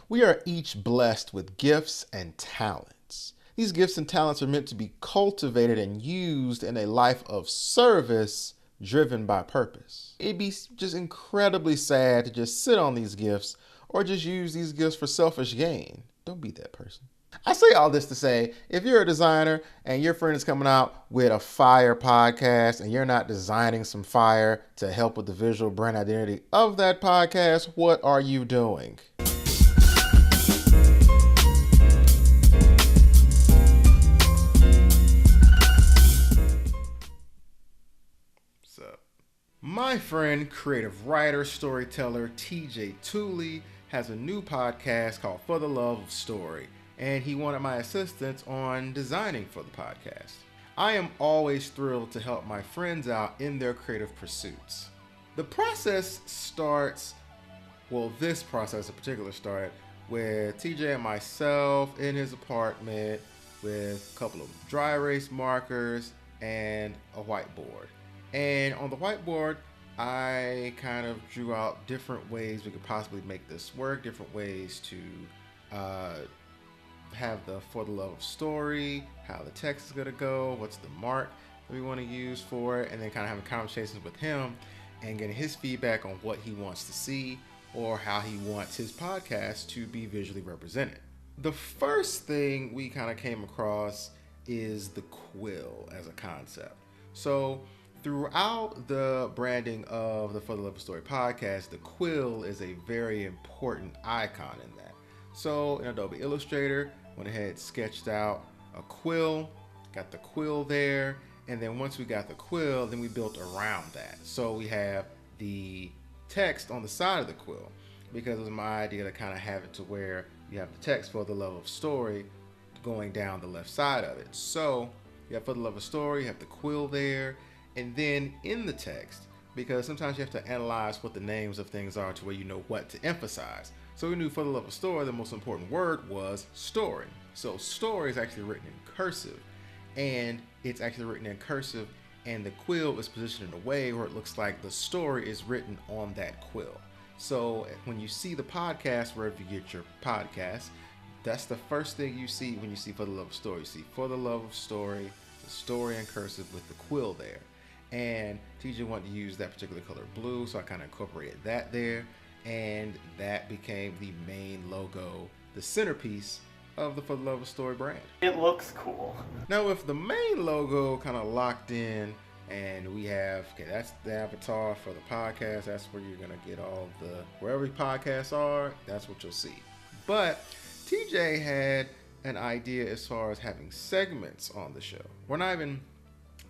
We are each blessed with gifts and talents. These gifts and talents are meant to be cultivated and used in a life of service driven by purpose. It'd be just incredibly sad to just sit on these gifts or just use these gifts for selfish gain. Don't be that person. I say all this to say, if you're a designer and your friend is coming out with a fire podcast and you're not designing some fire to help with the visual brand identity of that podcast, what are you doing? So, my friend, creative writer, storyteller TJ Tooley has a new podcast called For the Love of Story, and he wanted my assistance on designing for the podcast. I am always thrilled to help my friends out in their creative pursuits. The process starts, this process in particular started with TJ and myself in his apartment with a couple of dry erase markers and a whiteboard. And on the whiteboard, I kind of drew out different ways we could possibly make this work, different ways to have the For the Love of Story, how the text is going to go, what's the mark that we want to use for it, and then kind of having conversations with him and getting his feedback on what he wants to see or how he wants his podcast to be visually represented. The first thing we kind of came across is the quill as a concept. So throughout the branding of the For the Love of Story podcast, the quill is a very important icon in that. So in Adobe Illustrator, went ahead, sketched out a quill, got the quill there, and then once we got the quill, then we built around that. So we have the text on the side of the quill, because it was my idea to kind of have it to where you have the text For the Love of Story going down the left side of it. So you have For the Love of Story, you have the quill there, and then in the text, because sometimes you have to analyze what the names of things are to where you know what to emphasize. So we knew For the Love of Story, the most important word was story. So story is actually written in cursive, and it's actually written in cursive, and the quill is positioned in a way where it looks like the story is written on that quill. So when you see the podcast, wherever you get your podcast, that's the first thing you see when you see For the Love of Story. You see For the Love of Story, the story in cursive with the quill there. And TJ wanted to use that particular color blue, so I kind of incorporated that there, and that became the main logo, the centerpiece of the For the Love of Story brand. It looks cool. Now with the main logo kind of locked in, and we have, that's the avatar for the podcast. That's where you're gonna get all the, wherever podcasts are, that's what you'll see. But TJ had an idea as far as having segments on the show. We're not even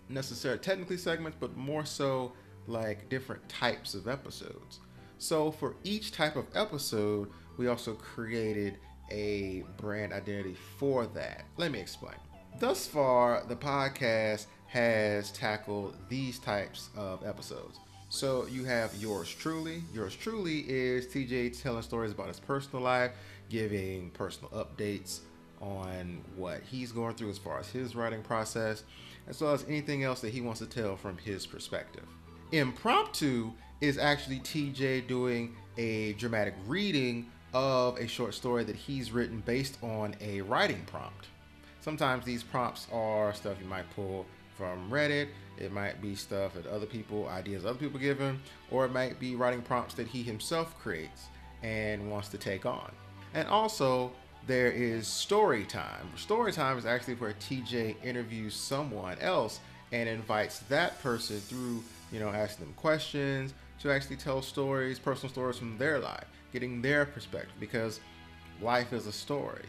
necessarily technically segments, but more so like different types of episodes. So for each type of episode, we also created a brand identity for that. Let me explain. Thus far, the podcast has tackled these types of episodes. So you have Yours Truly. Yours Truly is TJ telling stories about his personal life, giving personal updates on what he's going through as far as his writing process, as well as anything else that he wants to tell from his perspective. Impromptu is actually TJ doing a dramatic reading of a short story that he's written based on a writing prompt. Sometimes these prompts are stuff you might pull from Reddit. It might be stuff that ideas other people give him, or it might be writing prompts that he himself creates and wants to take on. And also, there is story time. Story time is actually where TJ interviews someone else and invites that person through, asking them questions to actually tell stories, personal stories from their life, getting their perspective, because life is a story,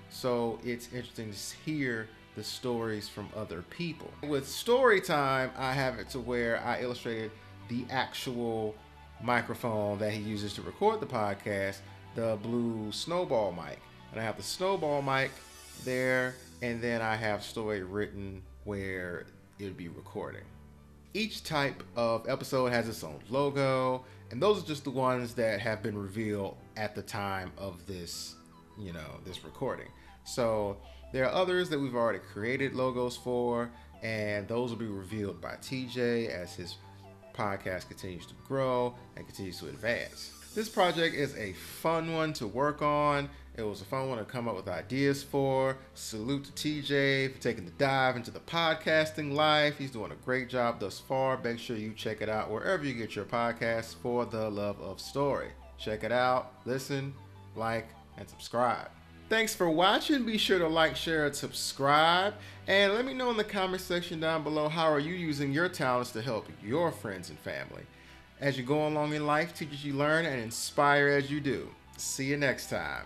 So it's interesting to hear the stories from other people. With story time, I have it to where I illustrated the actual microphone that he uses to record the podcast, the blue snowball mic. And I have the snowball mic there, and then I have story written where it would be recording. Each type of episode has its own logo, and those are just the ones that have been revealed at the time of this, this recording. So there are others that we've already created logos for, and those will be revealed by TJ as his podcast continues to grow and continues to advance. This project is a fun one to work on. It was a fun one to come up with ideas for. Salute to TJ for taking the dive into the podcasting life. He's doing a great job thus far. Make sure you check it out wherever you get your podcasts for the love of story. Check it out, listen, like, and subscribe. Thanks for watching. Be sure to like, share, and subscribe. And let me know in the comment section down below, how are you using your talents to help your friends and family? As you go along in life, teach as you learn and inspire as you do. See you next time.